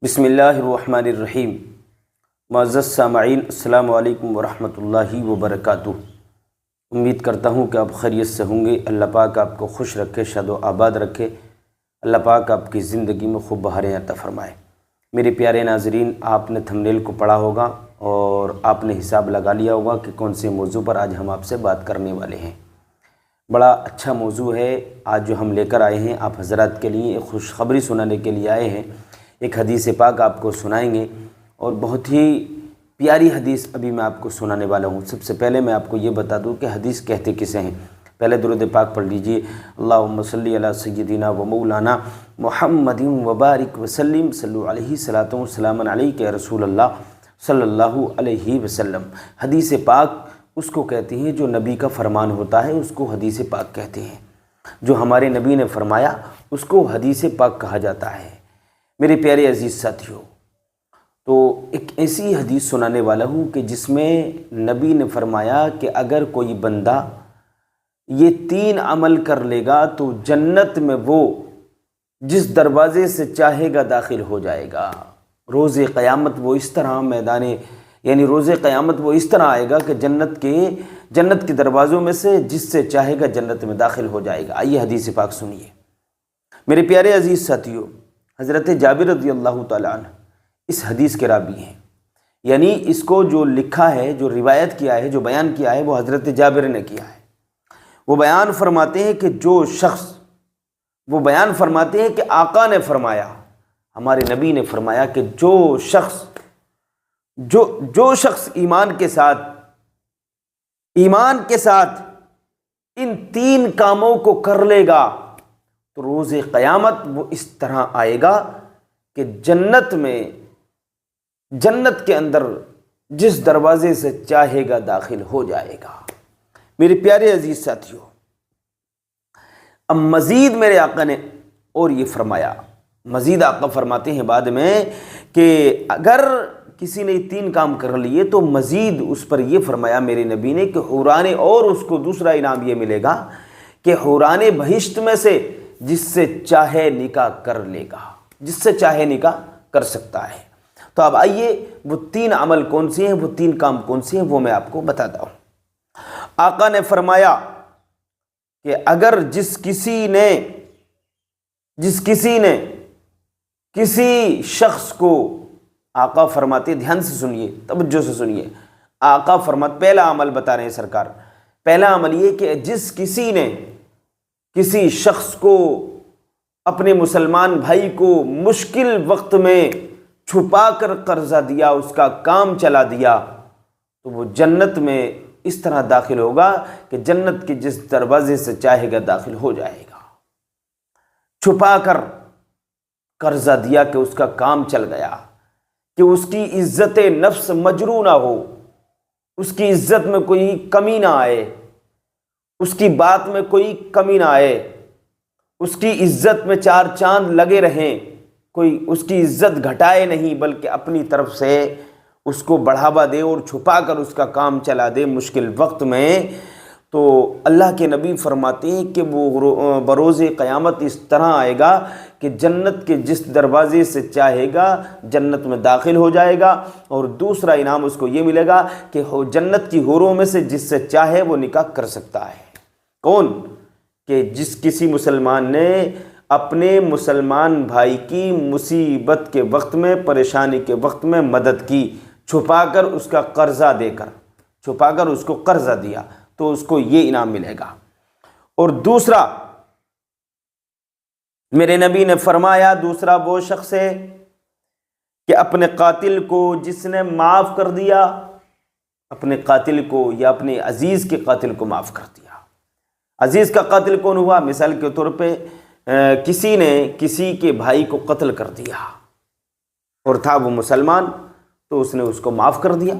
بسم اللہ الرحمن الرحیم۔ معزز سامعین، السلام علیکم ورحمۃ اللہ وبرکاتہ۔ امید کرتا ہوں کہ آپ خیریت سے ہوں گے۔ اللہ پاک آپ کو خوش رکھے، شاد و آباد رکھے۔ اللہ پاک آپ کی زندگی میں خوب بہاریں عطا فرمائے۔ میرے پیارے ناظرین، آپ نے تھمبنیل کو پڑھا ہوگا اور آپ نے حساب لگا لیا ہوگا کہ کون سے موضوع پر آج ہم آپ سے بات کرنے والے ہیں۔ بڑا اچھا موضوع ہے آج جو ہم لے کر آئے ہیں، آپ حضرات کے لیے ایک خوشخبری سنانے کے لیے آئے ہیں۔ ایک حدیث پاک آپ کو سنائیں گے اور بہت ہی پیاری حدیث ابھی میں آپ کو سنانے والا ہوں۔ سب سے پہلے میں آپ کو یہ بتا دوں کہ حدیث کہتے کسے ہیں۔ پہلے درود پاک پڑھ لیجئے۔ اللہم صلی علی سیدنا و مولانا محمد وبارک وسلم، صلو علیہ صلاۃ و سلام علیک یا رسول اللہ صلی اللہ علیہ وسلم۔ حدیث پاک اس کو کہتے ہیں جو نبی کا فرمان ہوتا ہے، اس کو حدیث پاک کہتے ہیں۔ جو ہمارے نبی نے فرمایا اس کو حدیث پاک کہا جاتا ہے۔ میرے پیارے عزیز ساتھیوں، تو ایک ایسی حدیث سنانے والا ہوں کہ جس میں نبی نے فرمایا کہ اگر کوئی بندہ یہ 3 عمل کر لے گا تو جنت میں وہ جس دروازے سے چاہے گا داخل ہو جائے گا۔ روز قیامت وہ اس طرح روز قیامت وہ اس طرح آئے گا کہ جنت کے دروازوں میں سے جس سے چاہے گا جنت میں داخل ہو جائے گا۔ آئیے حدیث پاک سنیے۔ میرے پیارے عزیز ساتھیوں، حضرت جابر رضی اللہ تعالیٰ عنہ اس حدیث کے راوی ہیں، یعنی اس کو جو لکھا ہے، جو روایت کیا ہے، جو بیان کیا ہے، وہ حضرت جابر نے کیا ہے۔ وہ بیان فرماتے ہیں کہ آقا نے فرمایا، ہمارے نبی نے فرمایا کہ جو شخص ایمان کے ساتھ ان 3 کاموں کو کر لے گا تو روز قیامت وہ اس طرح آئے گا کہ جنت کے اندر جس دروازے سے چاہے گا داخل ہو جائے گا۔ میرے پیارے عزیز ساتھیوں، اب مزید میرے آقا نے اور یہ فرمایا، مزید آقا فرماتے ہیں بعد میں کہ اگر کسی نے 3 کام کر لیے تو مزید اس پر یہ فرمایا میرے نبی نے کہ حورانے، اور اس کو دوسرا انعام یہ ملے گا کہ حورانے بہشت میں سے جس سے چاہے نکاح کر لے گا، جس سے چاہے نکاح کر سکتا ہے۔ تو اب آئیے وہ 3 عمل کون سے ہیں، وہ 3 کام کون سے ہیں، وہ میں آپ کو بتاتا ہوں۔ آقا نے فرمایا کہ اگر جس کسی نے کسی شخص کو، آقا فرماتے، دھیان سے سنیے، توجہ سے سنیے، آقا فرماتے پہلا عمل بتا رہے ہیں سرکار۔ پہلا عمل یہ کہ جس کسی نے کسی شخص کو، اپنے مسلمان بھائی کو مشکل وقت میں چھپا کر قرضہ دیا، اس کا کام چلا دیا، تو وہ جنت میں اس طرح داخل ہوگا کہ جنت کے جس دروازے سے چاہے گا داخل ہو جائے گا۔ چھپا کر قرضہ دیا کہ اس کا کام چل گیا، کہ اس کی عزت نفس مجروح نہ ہو، اس کی عزت میں کوئی کمی نہ آئے، اس کی بات میں کوئی کمی نہ آئے، اس کی عزت میں 4 چاند لگے رہیں، کوئی اس کی عزت گھٹائے نہیں بلکہ اپنی طرف سے اس کو بڑھاوا دے اور چھپا کر اس کا کام چلا دے مشکل وقت میں۔ تو اللہ کے نبی فرماتے ہیں کہ وہ بروز قیامت اس طرح آئے گا کہ جنت کے جس دروازے سے چاہے گا جنت میں داخل ہو جائے گا، اور دوسرا انعام اس کو یہ ملے گا کہ جنت کی حوروں میں سے جس سے چاہے وہ نکاح کر سکتا ہے۔ کون؟ کہ جس کسی مسلمان نے اپنے مسلمان بھائی کی مصیبت کے وقت میں، پریشانی کے وقت میں مدد کی، چھپا کر اس کا قرضہ دے کر، چھپا کر اس کو قرضہ دیا، تو اس کو یہ انعام ملے گا۔ اور دوسرا میرے نبی نے فرمایا، دوسرا وہ شخص ہے کہ اپنے قاتل کو جس نے معاف کر دیا، اپنے قاتل کو یا اپنے عزیز کے قاتل کو معاف کر دیا۔ عزیز کا قاتل کون ہوا؟ مثال کے طور پہ کسی نے کسی کے بھائی کو قتل کر دیا اور تھا وہ مسلمان، تو اس نے اس کو معاف کر دیا۔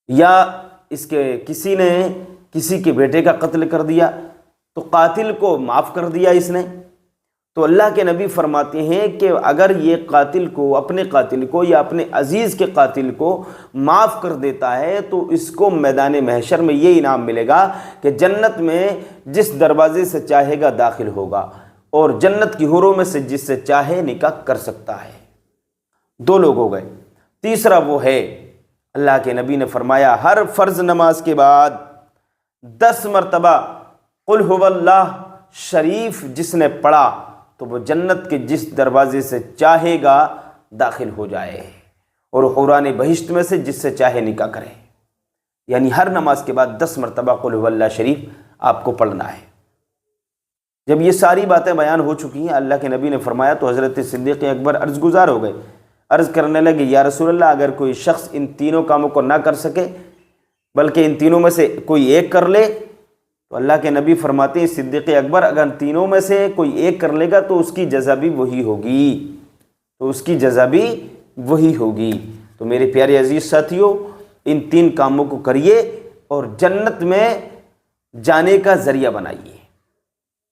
یا کسی نے کسی کے بیٹے کا قتل کر دیا تو قاتل کو معاف کر دیا اس نے۔ تو اللہ کے نبی فرماتے ہیں کہ اگر یہ قاتل کو، اپنے قاتل کو یا اپنے عزیز کے قاتل کو معاف کر دیتا ہے تو اس کو میدان محشر میں یہ انعام ملے گا کہ جنت میں جس دروازے سے چاہے گا داخل ہوگا۔ اور جنت کی حوروں میں سے جس سے چاہے نکاح کر سکتا ہے۔ دو لوگ ہو گئے۔ تیسرا وہ ہے، اللہ کے نبی نے فرمایا ہر فرض نماز کے بعد 10 مرتبہ قل هو اللہ شریف جس نے پڑھا تو وہ جنت کے جس دروازے سے چاہے گا داخل ہو جائے، اور حوران بہشت میں سے جس سے چاہے نکاح کرے۔ یعنی ہر نماز کے بعد 10 مرتبہ قل هو اللہ شریف آپ کو پڑھنا ہے۔ جب یہ ساری باتیں بیان ہو چکی ہیں، اللہ کے نبی نے فرمایا تو حضرت صدیق اکبر عرض گزار ہو گئے، عرض کرنے لگے یا رسول اللہ اگر کوئی شخص ان تینوں کاموں کو نہ کر سکے بلکہ ان تینوں میں سے کوئی ایک کر لے، تو اللہ کے نبی فرماتے ہیں صدیق اکبر اگر تینوں میں سے کوئی ایک کر لے گا تو اس کی جزا بھی وہی ہوگی، تو میرے پیارے عزیز ساتھیوں ان 3 کاموں کو کریے اور جنت میں جانے کا ذریعہ بنائیے۔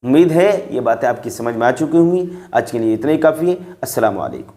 امید ہے یہ باتیں آپ کی سمجھ میں آ چکی ہوں گی۔ آج کے لیے اتنا ہی کافی ہے۔ السلام علیکم۔